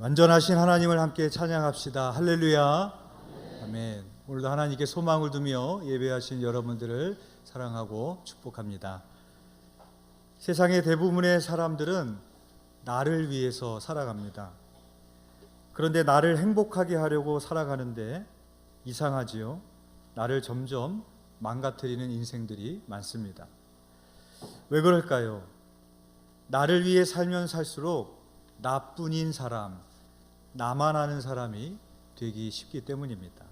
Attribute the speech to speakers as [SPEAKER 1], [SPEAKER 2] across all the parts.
[SPEAKER 1] 완전하신 하나님을 함께 찬양합시다. 할렐루야. 아멘. 오늘도 하나님께 소망을 두며 예배하신 여러분들을 사랑하고 축복합니다. 세상의 대부분의 사람들은 나를 위해서 살아갑니다. 그런데 나를 행복하게 하려고 살아가는데 이상하지요. 나를 점점 망가뜨리는 인생들이 많습니다. 왜 그럴까요? 나를 위해 살면 살수록 나뿐인 사람, 나만 아는 사람이 되기 쉽기 때문입니다.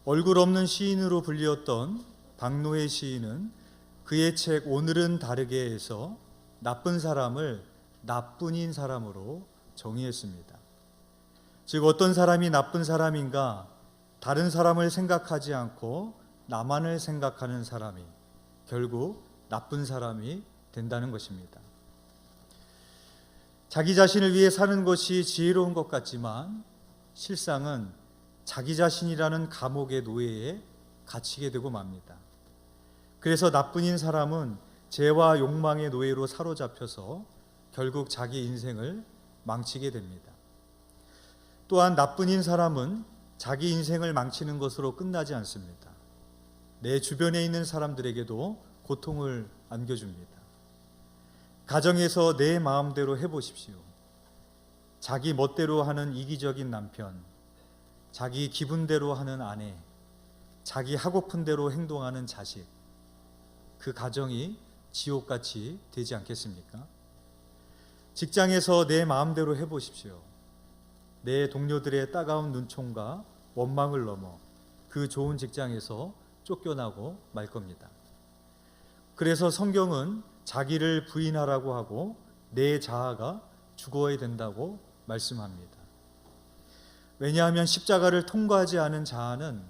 [SPEAKER 1] 얼굴 없는 시인으로 불리웠던 박노해 시인은 그의 책 오늘은 다르게에서 나쁜 사람을 나뿐인 사람으로 정의했습니다. 즉 어떤 사람이 나쁜 사람인가? 다른 사람을 생각하지 않고 나만을 생각하는 사람이 결국 나쁜 사람이 된다는 것입니다. 자기 자신을 위해 사는 것이 지혜로운 것 같지만 실상은 자기 자신이라는 감옥의 노예에 갇히게 되고 맙니다. 그래서 나뿐인 사람은 죄와 욕망의 노예로 사로잡혀서 결국 자기 인생을 망치게 됩니다. 또한 나뿐인 사람은 자기 인생을 망치는 것으로 끝나지 않습니다. 내 주변에 있는 사람들에게도 고통을 안겨줍니다. 가정에서 내 마음대로 해보십시오. 자기 멋대로 하는 이기적인 남편, 자기 기분대로 하는 아내, 자기 하고픈 대로 행동하는 자식, 그 가정이 지옥같이 되지 않겠습니까? 직장에서 내 마음대로 해보십시오. 내 동료들의 따가운 눈총과 원망을 넘어 그 좋은 직장에서 쫓겨나고 말 겁니다. 그래서 성경은 자기를 부인하라고 하고 내 자아가 죽어야 된다고 말씀합니다. 왜냐하면 십자가를 통과하지 않은 자아는,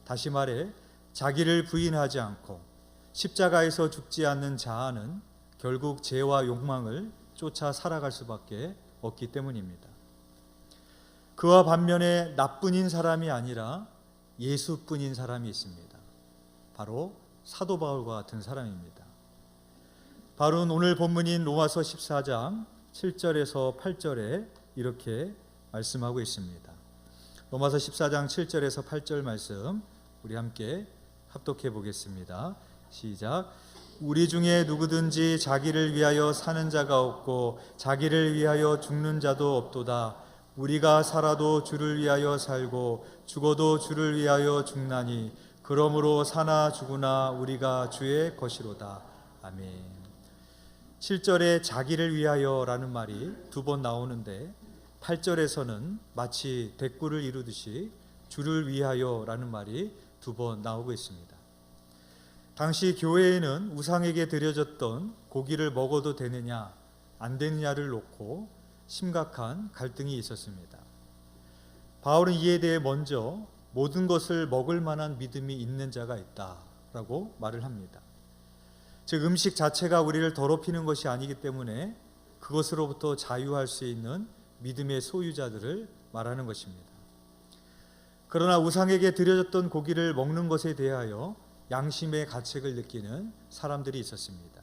[SPEAKER 1] 다시 말해 자기를 부인하지 않고 십자가에서 죽지 않는 자아는 결국 죄와 욕망을 쫓아 살아갈 수밖에 없기 때문입니다. 그와 반면에 나뿐인 사람이 아니라 예수뿐인 사람이 있습니다. 바로 사도 바울과 같은 사람입니다. 바울은 오늘 본문인 로마서 14장 7절에서 8절에 이렇게 말씀하고 있습니다. 로마서 14장 7절에서 8절 말씀 우리 함께 합독해 보겠습니다. 시작. 우리 중에 누구든지 자기를 위하여 사는 자가 없고 자기를 위하여 죽는 자도 없도다. 우리가 살아도 주를 위하여 살고 죽어도 주를 위하여 죽나니 그러므로 사나 죽으나 우리가 주의 것이로다. 아멘. 7절에 자기를 위하여라는 말이 두 번 나오는데 8절에서는 마치 대꾸를 이루듯이 주를 위하여라는 말이 두 번 나오고 있습니다. 당시 교회에는 우상에게 드려졌던 고기를 먹어도 되느냐 안 되느냐를 놓고 심각한 갈등이 있었습니다. 바울은 이에 대해 먼저 모든 것을 먹을 만한 믿음이 있는 자가 있다라고 말을 합니다. 즉 음식 자체가 우리를 더럽히는 것이 아니기 때문에 그것으로부터 자유할 수 있는 믿음의 소유자들을 말하는 것입니다. 그러나 우상에게 드려졌던 고기를 먹는 것에 대하여 양심의 가책을 느끼는 사람들이 있었습니다.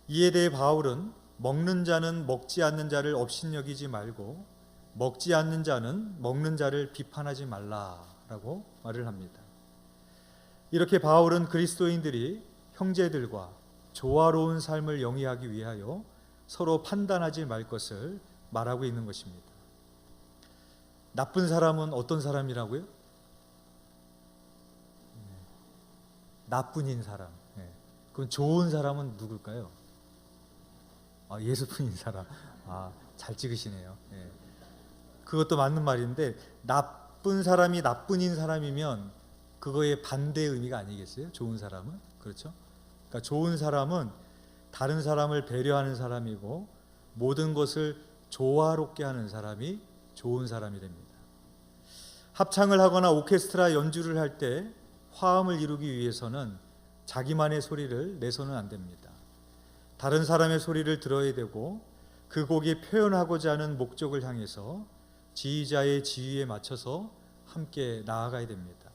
[SPEAKER 1] 이에 대해 바울은 먹는 자는 먹지 않는 자를 업신여기지 말고 먹지 않는 자는 먹는 자를 비판하지 말라라고 말을 합니다. 이렇게 바울은 그리스도인들이 형제들과 조화로운 삶을 영위하기 위하여 서로 판단하지 말 것을 말하고 있는 것입니다. 나쁜 사람은 어떤 사람이라고요? 나뿐인 사람. 그럼 좋은 사람은 누굴까요? 예수뿐인 사람. 잘 찍으시네요. 그것도 맞는 말인데 나쁜 사람이 나뿐인 사람이면 그거의 반대 의미가 아니겠어요? 좋은 사람은? 그렇죠? 그러니까 좋은 사람은 다른 사람을 배려하는 사람이고 모든 것을 조화롭게 하는 사람이 좋은 사람이 됩니다. 합창을 하거나 오케스트라 연주를 할 때 화음을 이루기 위해서는 자기만의 소리를 내서는 안 됩니다. 다른 사람의 소리를 들어야 되고 그 곡이 표현하고자 하는 목적을 향해서 지휘자의 지휘에 맞춰서 함께 나아가야 됩니다.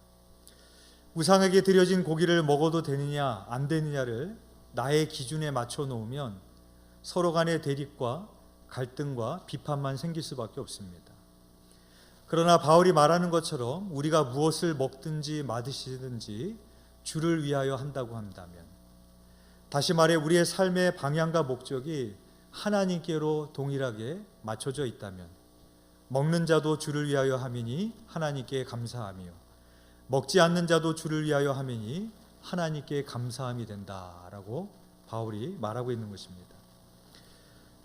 [SPEAKER 1] 우상에게 드려진 고기를 먹어도 되느냐 안 되느냐를 나의 기준에 맞춰 놓으면 서로 간의 대립과 갈등과 비판만 생길 수밖에 없습니다. 그러나 바울이 말하는 것처럼 우리가 무엇을 먹든지 마시든지 주를 위하여 한다고 한다면, 다시 말해 우리의 삶의 방향과 목적이 하나님께로 동일하게 맞춰져 있다면, 먹는 자도 주를 위하여 함이니 하나님께 감사하며 먹지 않는 자도 주를 위하여 함이니 하나님께 감사함이 된다라고 바울이 말하고 있는 것입니다.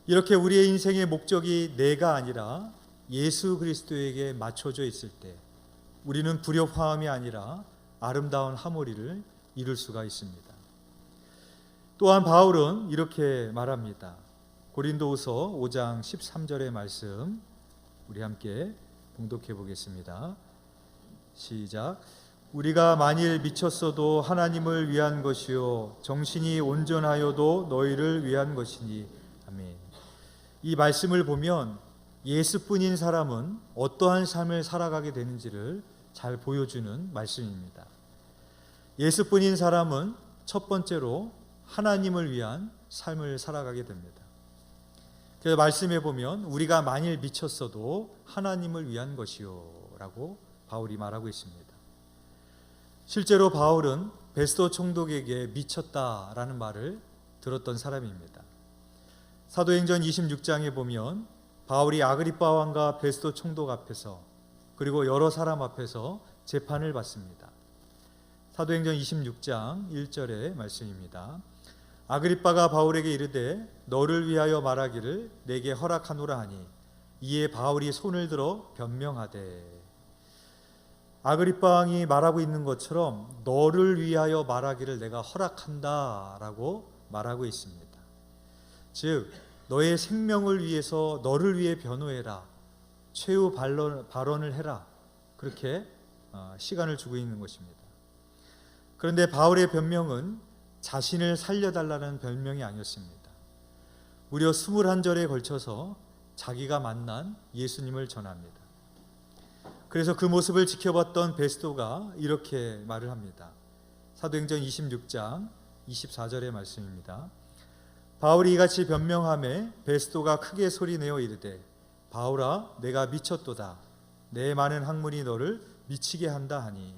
[SPEAKER 1] 이렇게 우리의 인생의 목적이 내가 아니라 예수 그리스도에게 맞춰져 있을 때 우리는 불협화음이 아니라 아름다운 하모니를 이룰 수가 있습니다. 또한 바울은 이렇게 말합니다. 고린도후서 5장 13절의 말씀 우리 함께 봉독해 보겠습니다. 시작. 우리가 만일 미쳤어도 하나님을 위한 것이요 정신이 온전하여도 너희를 위한 것이니. 아멘. 이 말씀을 보면 예수뿐인 사람은 어떠한 삶을 살아가게 되는지를 잘 보여주는 말씀입니다. 예수뿐인 사람은 첫 번째로 하나님을 위한 삶을 살아가게 됩니다. 그래서 말씀해 보면 우리가 만일 미쳤어도 하나님을 위한 것이요 라고 바울이 말하고 있습니다. 실제로 바울은 베스도 총독에게 미쳤다라는 말을 들었던 사람입니다. 사도행전 26장에 보면 바울이 아그리빠 왕과 베스도 총독 앞에서 그리고 여러 사람 앞에서 재판을 받습니다. 사도행전 26장 1절의 말씀입니다. 아그리빠가 바울에게 이르되 너를 위하여 말하기를 내게 허락하노라 하니 이에 바울이 손을 들어 변명하되. 아그리빠 왕이 말하고 있는 것처럼 너를 위하여 말하기를 내가 허락한다라고 말하고 있습니다. 즉 너의 생명을 위해서 너를 위해 변호해라, 최후 발언을 해라, 그렇게 시간을 주고 있는 것입니다. 그런데 바울의 변명은 자신을 살려달라는 변명이 아니었습니다. 무려 21절에 걸쳐서 자기가 만난 예수님을 전합니다. 그래서 그 모습을 지켜봤던 베스도가 이렇게 말을 합니다. 사도행전 26장 24절의 말씀입니다. 바울이 이같이 변명하매 베스도가 크게 소리내어 이르되 바울아 내가 미쳤도다. 내 많은 학문이 너를 미치게 한다 하니.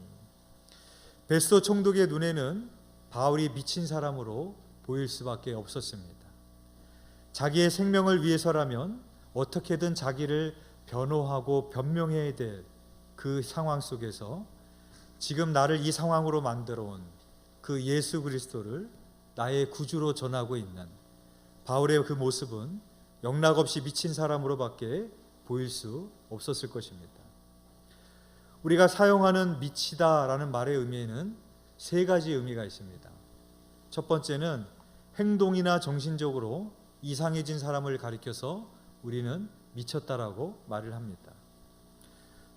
[SPEAKER 1] 베스도 총독의 눈에는 바울이 미친 사람으로 보일 수밖에 없었습니다. 자기의 생명을 위해서라면 어떻게든 자기를 변호하고 변명해야 될 그 상황 속에서 지금 나를 이 상황으로 만들어 온 그 예수 그리스도를 나의 구주로 전하고 있는 바울의 그 모습은 영락없이 미친 사람으로밖에 보일 수 없었을 것입니다. 우리가 사용하는 미치다라는 말의 의미에는 세 가지 의미가 있습니다. 첫 번째는 행동이나 정신적으로 이상해진 사람을 가리켜서 우리는 미쳤다라고 말을 합니다.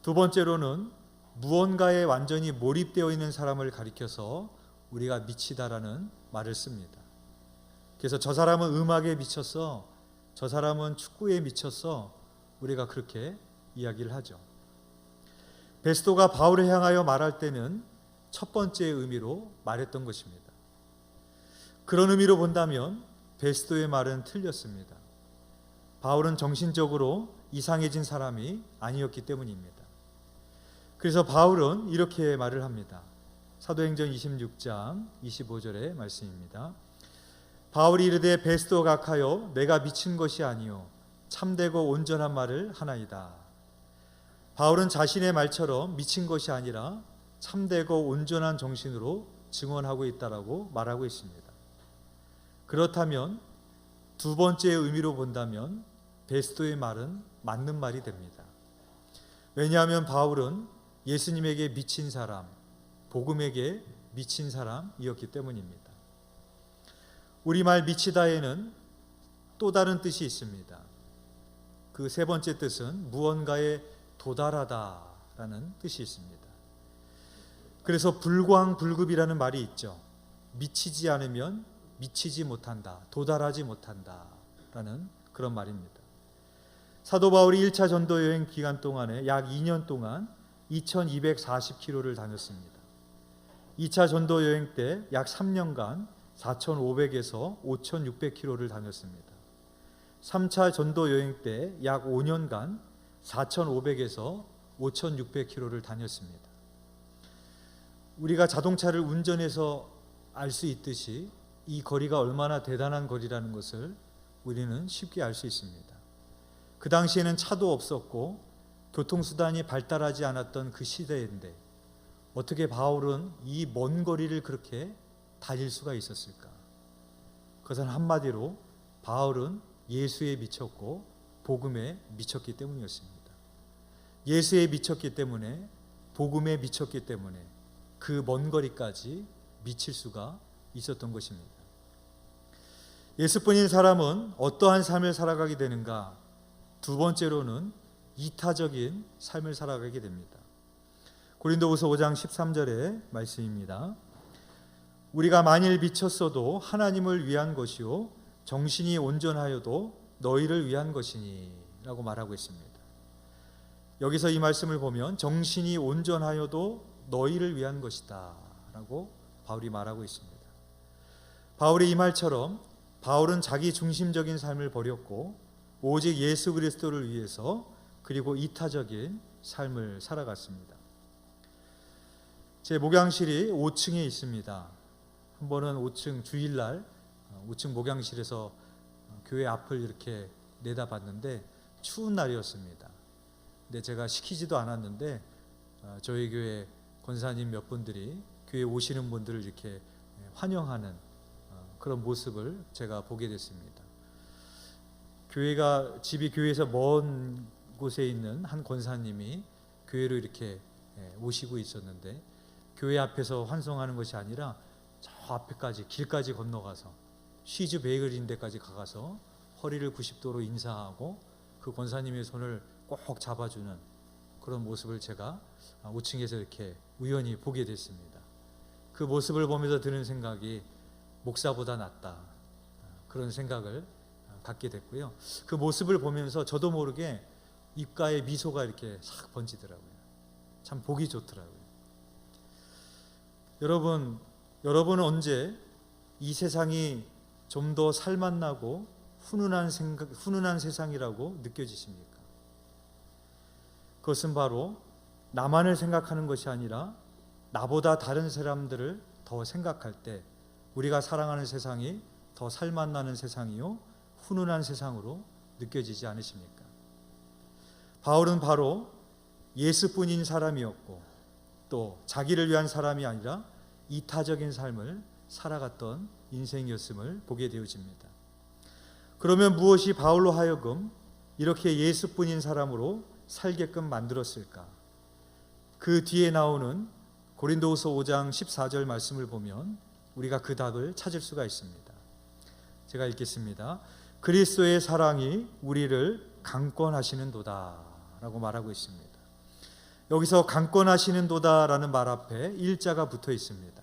[SPEAKER 1] 두 번째로는 무언가에 완전히 몰입되어 있는 사람을 가리켜서 우리가 미치다라는 말을 씁니다. 그래서 저 사람은 음악에 미쳤어, 저 사람은 축구에 미쳤어, 우리가 그렇게 이야기를 하죠. 베스도가 바울을 향하여 말할 때는 첫 번째 의미로 말했던 것입니다. 그런 의미로 본다면 베스도의 말은 틀렸습니다. 바울은 정신적으로 이상해진 사람이 아니었기 때문입니다. 그래서 바울은 이렇게 말을 합니다. 사도행전 26장 25절의 말씀입니다. 바울이 이르되 베스도 각하여 내가 미친 것이 아니요 참되고 온전한 말을 하나이다. 바울은 자신의 말처럼 미친 것이 아니라 참되고 온전한 정신으로 증언하고 있다라고 말하고 있습니다. 그렇다면 두 번째 의미로 본다면 베스도의 말은 맞는 말이 됩니다. 왜냐하면 바울은 예수님에게 미친 사람, 복음에게 미친 사람이었기 때문입니다. 우리말 미치다에는 또 다른 뜻이 있습니다. 그 세 번째 뜻은 무언가에 도달하다라는 뜻이 있습니다. 그래서 불광불급이라는 말이 있죠. 미치지 않으면 미치지 못한다, 도달하지 못한다라는 그런 말입니다. 사도 바울이 1차 전도 여행 기간 동안에 약 2년 동안 2240km를 다녔습니다. 2차 전도 여행 때 약 3년간 4500에서 5600km를 다녔습니다. 3차 전도 여행 때 약 5년간 4,500에서 5,600km를 다녔습니다. 우리가 자동차를 운전해서 알 수 있듯이 이 거리가 얼마나 대단한 거리라는 것을 우리는 쉽게 알 수 있습니다. 그 당시에는 차도 없었고 교통수단이 발달하지 않았던 그 시대인데 어떻게 바울은 이 먼 거리를 그렇게 달릴 수가 있었을까? 그것은 한마디로 바울은 예수에 미쳤고 복음에 미쳤기 때문이었습니다. 예수에 미쳤기 때문에, 복음에 미쳤기 때문에 그 먼 거리까지 미칠 수가 있었던 것입니다. 예수뿐인 사람은 어떠한 삶을 살아가게 되는가? 두 번째로는 이타적인 삶을 살아가게 됩니다. 고린도후서 5장 13절의 말씀입니다. 우리가 만일 미쳤어도 하나님을 위한 것이요 정신이 온전하여도 너희를 위한 것이니 라고 말하고 있습니다. 여기서 이 말씀을 보면 정신이 온전하여도 너희를 위한 것이다 라고 바울이 말하고 있습니다. 바울의 이 말처럼 바울은 자기 중심적인 삶을 버렸고 오직 예수 그리스도를 위해서 그리고 이타적인 삶을 살아갔습니다. 제 목양실이 5층에 있습니다. 한 번은 5층 주일날 5층 목양실에서 교회 앞을 이렇게 내다봤는데 추운 날이었습니다. 근데 제가 시키지도 않았는데 저희 교회 권사님 몇 분들이 교회 오시는 분들을 이렇게 환영하는 그런 모습을 제가 보게 됐습니다. 집이 교회에서 먼 곳에 있는 한 권사님이 교회로 이렇게 오시고 있었는데 교회 앞에서 환송하는 것이 아니라 저 앞에까지 길까지 건너가서 시즈 베이글인 데까지 가서 허리를 90도로 인사하고 그 권사님의 손을 꼭 잡아주는 그런 모습을 제가 5층에서 이렇게 우연히 보게 됐습니다. 그 모습을 보면서 드는 생각이 목사보다 낫다 그런 생각을 갖게 됐고요. 그 모습을 보면서 저도 모르게 입가에 미소가 이렇게 싹 번지더라고요. 참 보기 좋더라고요. 여러분은 언제 이 세상이 좀 더 살맛나고 훈훈한 세상이라고 느껴지십니까? 그것은 바로 나만을 생각하는 것이 아니라 나보다 다른 사람들을 더 생각할 때 우리가 사랑하는 세상이 더 살맛나는 세상이요 훈훈한 세상으로 느껴지지 않으십니까? 바울은 바로 예수뿐인 사람이었고 또 자기를 위한 사람이 아니라 이타적인 삶을 살아갔던 인생이었음을 보게 되어집니다. 그러면 무엇이 바울로 하여금 이렇게 예수뿐인 사람으로 살게끔 만들었을까? 그 뒤에 나오는 고린도후서 5장 14절 말씀을 보면 우리가 그 답을 찾을 수가 있습니다. 제가 읽겠습니다. 그리스도의 사랑이 우리를 강권하시는도다 라고 말하고 있습니다. 여기서 강권하시는도다 라는 말 앞에 일자가 붙어 있습니다.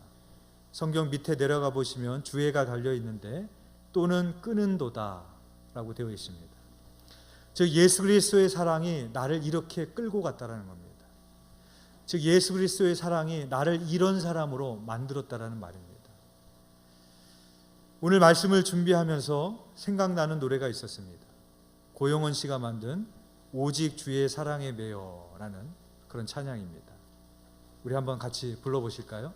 [SPEAKER 1] 성경 밑에 내려가 보시면 주해가 달려 있는데 또는 끄는도다 라고 되어 있습니다. 즉 예수 그리스도의 사랑이 나를 이렇게 끌고 갔다라는 겁니다. 즉 예수 그리스도의 사랑이 나를 이런 사람으로 만들었다라는 말입니다. 오늘 말씀을 준비하면서 생각나는 노래가 있었습니다. 고용원 씨가 만든 오직 주의 사랑에 매여라는 그런 찬양입니다. 우리 한번 같이 불러보실까요?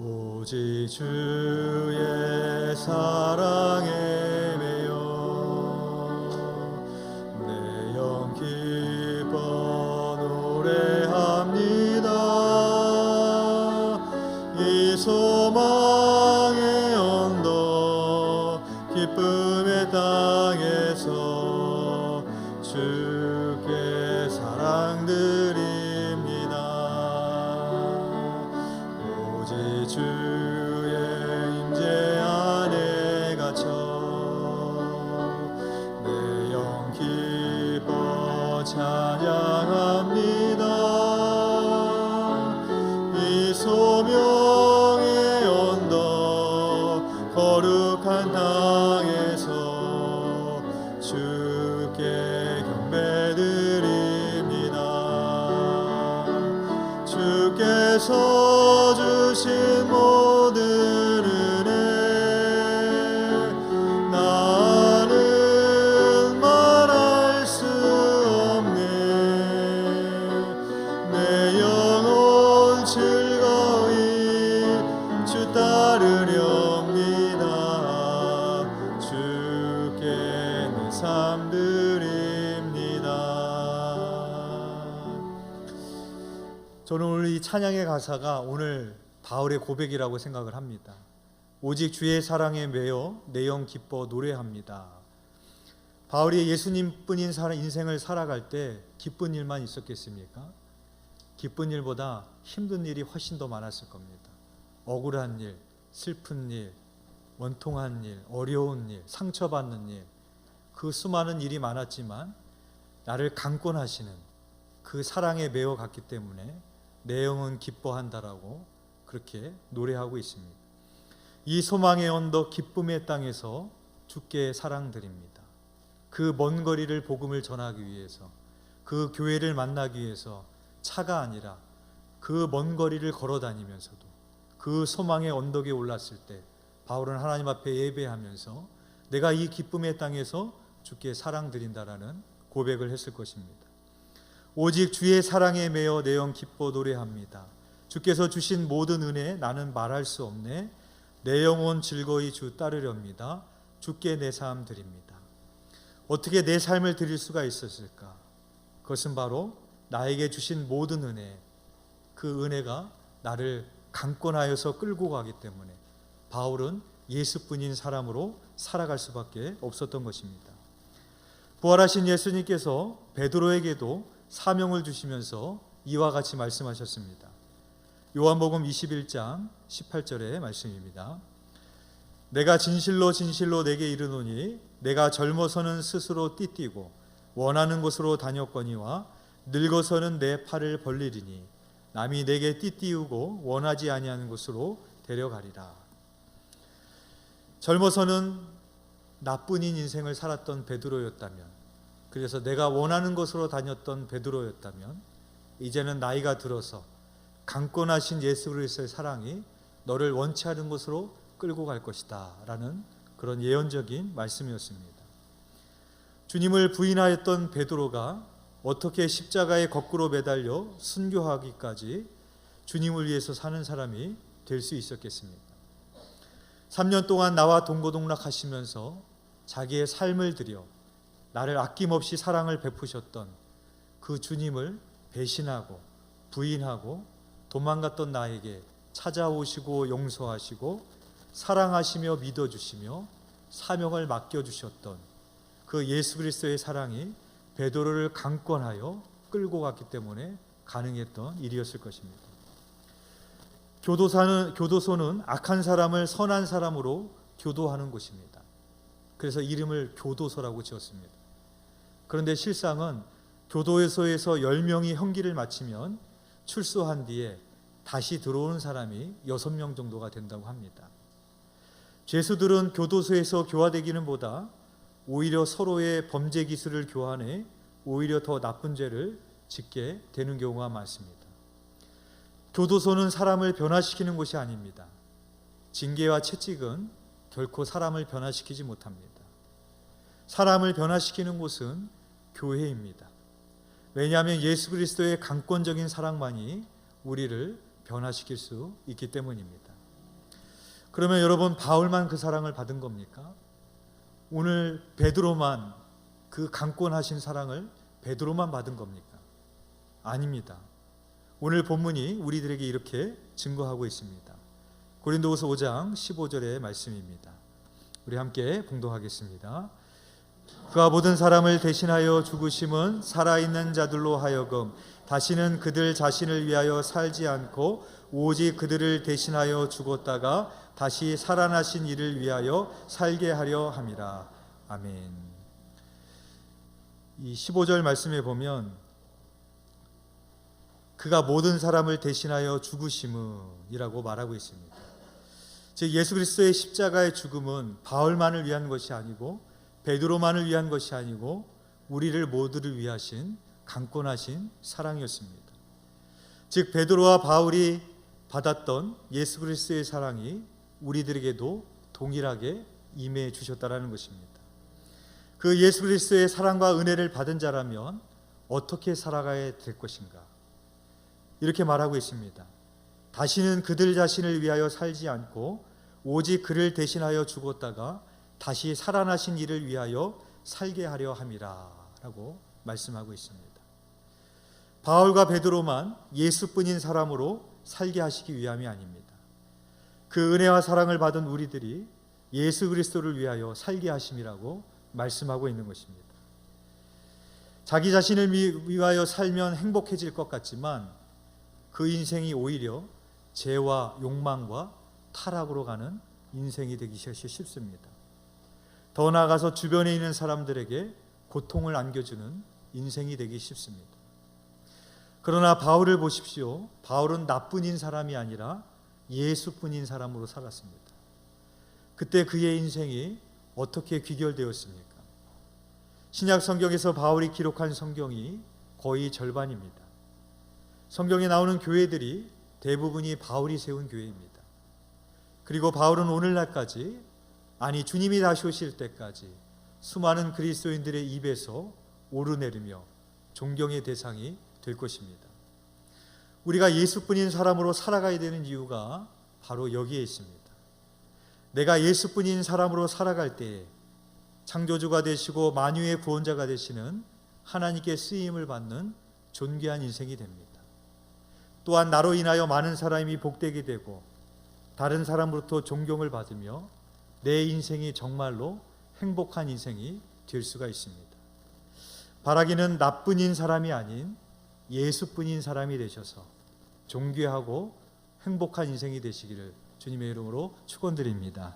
[SPEAKER 1] 오직 주의 사랑에 매여 내 영 기뻐 노래합니다. 이 소망의 언덕 기쁨의 땅에서 주께 사랑 드립니다. 오직 주의 임재 안에 갇혀 내 영 기뻐 찬양합니다. 이 소명의 언덕 거룩한 땅에서 주께 주께서 주신 모든 은혜 나는 말할 수 없네. 내 영혼 즐거이 주 따르렵니다. 주께 내 삶 드립니다. 저는 오늘 이 찬양의 가사가 오늘 바울의 고백이라고 생각을 합니다. 오직 주의 사랑에 매여 내 영 기뻐 노래합니다. 바울이 예수님뿐인 인생을 살아갈 때 기쁜 일만 있었겠습니까? 기쁜 일보다 힘든 일이 훨씬 더 많았을 겁니다. 억울한 일, 슬픈 일, 원통한 일, 어려운 일, 상처받는 일, 그 수많은 일이 많았지만 나를 강권하시는 그 사랑에 매여 갔기 때문에 내 영은 기뻐한다라고 그렇게 노래하고 있습니다. 이 소망의 언덕 기쁨의 땅에서 주께 사랑드립니다. 그 먼 거리를 복음을 전하기 위해서, 그 교회를 만나기 위해서 차가 아니라 그 먼 거리를 걸어 다니면서도 그 소망의 언덕에 올랐을 때 바울은 하나님 앞에 예배하면서 내가 이 기쁨의 땅에서 주께 사랑드린다라는 고백을 했을 것입니다. 오직 주의 사랑에 매여 내 영 기뻐 노래합니다. 주께서 주신 모든 은혜 나는 말할 수 없네. 내 영혼 즐거이 주 따르렵니다. 주께 내 삶 드립니다. 어떻게 내 삶을 드릴 수가 있었을까? 그것은 바로 나에게 주신 모든 은혜, 그 은혜가 나를 강권하여서 끌고 가기 때문에 바울은 예수뿐인 사람으로 살아갈 수밖에 없었던 것입니다. 부활하신 예수님께서 베드로에게도 사명을 주시면서 이와 같이 말씀하셨습니다. 요한복음 21장 18절의 말씀입니다. 내가 진실로 진실로 내게 이르노니 내가 젊어서는 스스로 띠띠고 원하는 곳으로 다녔거니와 늙어서는 내 팔을 벌리리니 남이 내게 띠띠우고 원하지 아니하는 곳으로 데려가리라. 젊어서는 나뿐인 인생을 살았던 베드로였다면, 그래서 내가 원하는 곳으로 다녔던 베드로였다면, 이제는 나이가 들어서 강권하신 예수 그리스도의 사랑이 너를 원치 않은 곳으로 끌고 갈 것이다 라는 그런 예언적인 말씀이었습니다. 주님을 부인하였던 베드로가 어떻게 십자가에 거꾸로 매달려 순교하기까지 주님을 위해서 사는 사람이 될 수 있었겠습니까? 3년 동안 나와 동고동락하시면서 자기의 삶을 들여 나를 아낌없이 사랑을 베푸셨던 그 주님을 배신하고 부인하고 도망갔던 나에게 찾아오시고 용서하시고 사랑하시며 믿어주시며 사명을 맡겨주셨던 그 예수 그리스도의 사랑이 베드로를 강권하여 끌고 갔기 때문에 가능했던 일이었을 것입니다. 교도소는 악한 사람을 선한 사람으로 교도하는 곳입니다. 그래서 이름을 교도소라고 지었습니다. 그런데 실상은 교도소에서 10명이 형기를 마치면 출소한 뒤에 다시 들어오는 사람이 6명 정도가 된다고 합니다. 죄수들은 교도소에서 교화되기는 보다 오히려 서로의 범죄 기술을 교환해 오히려 더 나쁜 죄를 짓게 되는 경우가 많습니다. 교도소는 사람을 변화시키는 곳이 아닙니다. 징계와 채찍은 결코 사람을 변화시키지 못합니다. 사람을 변화시키는 곳은 교회입니다. 왜냐하면 예수 그리스도의 강권적인 사랑만이 우리를 변화시킬 수 있기 때문입니다. 그러면 여러분, 바울만 그 사랑을 받은 겁니까? 오늘 베드로만 그 강권하신 사랑을 베드로만 받은 겁니까? 아닙니다. 오늘 본문이 우리들에게 이렇게 증거하고 있습니다. 고린도후서 5장 15절의 말씀입니다. 우리 함께 봉독하겠습니다. 그가 모든 사람을 대신하여 죽으심은 살아있는 자들로 하여금 다시는 그들 자신을 위하여 살지 않고 오직 그들을 대신하여 죽었다가 다시 살아나신 이를 위하여 살게 하려 함이라. 아멘. 이 15절 말씀에 보면 그가 모든 사람을 대신하여 죽으심이라고 말하고 있습니다. 즉 예수 그리스도의 십자가의 죽음은 바울만을 위한 것이 아니고 베드로만을 위한 것이 아니고 우리를 모두를 위하신 강권하신 사랑이었습니다. 즉 베드로와 바울이 받았던 예수 그리스도의 사랑이 우리들에게도 동일하게 임해 주셨다라는 것입니다. 그 예수 그리스도의 사랑과 은혜를 받은 자라면 어떻게 살아가야 될 것인가? 이렇게 말하고 있습니다. 다시는 그들 자신을 위하여 살지 않고 오직 그를 대신하여 죽었다가 다시 살아나신 이를 위하여 살게 하려 함이라 라고 말씀하고 있습니다. 바울과 베드로만 예수뿐인 사람으로 살게 하시기 위함이 아닙니다. 그 은혜와 사랑을 받은 우리들이 예수 그리스도를 위하여 살게 하심이라고 말씀하고 있는 것입니다. 자기 자신을 위하여 살면 행복해질 것 같지만 그 인생이 오히려 죄와 욕망과 타락으로 가는 인생이 되기 쉽습니다. 더 나아가서 주변에 있는 사람들에게 고통을 안겨주는 인생이 되기 쉽습니다. 그러나 바울을 보십시오. 바울은 나뿐인 사람이 아니라 예수뿐인 사람으로 살았습니다. 그때 그의 인생이 어떻게 귀결되었습니까? 신약 성경에서 바울이 기록한 성경이 거의 절반입니다. 성경에 나오는 교회들이 대부분이 바울이 세운 교회입니다. 그리고 바울은 오늘날까지, 아니 주님이 다시 오실 때까지 수많은 그리스도인들의 입에서 오르내리며 존경의 대상이 될 것입니다. 우리가 예수뿐인 사람으로 살아가야 되는 이유가 바로 여기에 있습니다. 내가 예수뿐인 사람으로 살아갈 때에 창조주가 되시고 만유의 구원자가 되시는 하나님께 쓰임을 받는 존귀한 인생이 됩니다. 또한 나로 인하여 많은 사람이 복되게 되고 다른 사람으로부터 존경을 받으며 내 인생이 정말로 행복한 인생이 될 수가 있습니다. 바라기는 나뿐인 사람이 아닌 예수뿐인 사람이 되셔서 존귀하고 행복한 인생이 되시기를 주님의 이름으로 축원드립니다.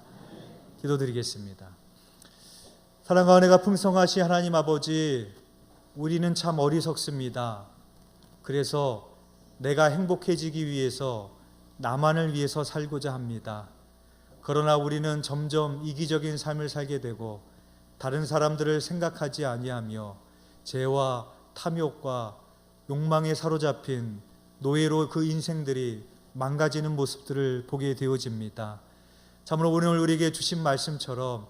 [SPEAKER 1] 기도드리겠습니다. 사랑과 은혜가 풍성하신 하나님 아버지, 우리는 참 어리석습니다. 그래서 내가 행복해지기 위해서 나만을 위해서 살고자 합니다. 그러나 우리는 점점 이기적인 삶을 살게 되고 다른 사람들을 생각하지 아니하며 죄와 탐욕과 욕망에 사로잡힌 노예로 그 인생들이 망가지는 모습들을 보게 되어집니다. 참으로 오늘 우리에게 주신 말씀처럼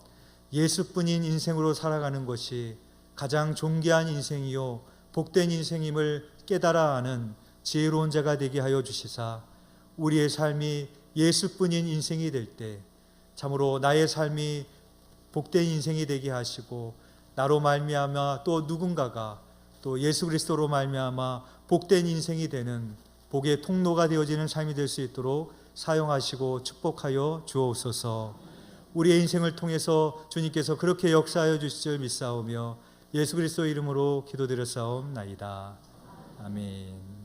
[SPEAKER 1] 예수뿐인 인생으로 살아가는 것이 가장 존귀한 인생이요 복된 인생임을 깨달아 아는 지혜로운 자가 되게 하여 주시사 우리의 삶이 예수뿐인 인생이 될 때 참으로 나의 삶이 복된 인생이 되게 하시고 나로 말미암아 또 누군가가 또 예수 그리스도로 말미암아 복된 인생이 되는 복의 통로가 되어지는 삶이 될 수 있도록 사용하시고 축복하여 주옵소서. 우리의 인생을 통해서 주님께서 그렇게 역사하여 주실 줄 믿사오며 예수 그리스도 이름으로 기도드렸사옵나이다. 아멘.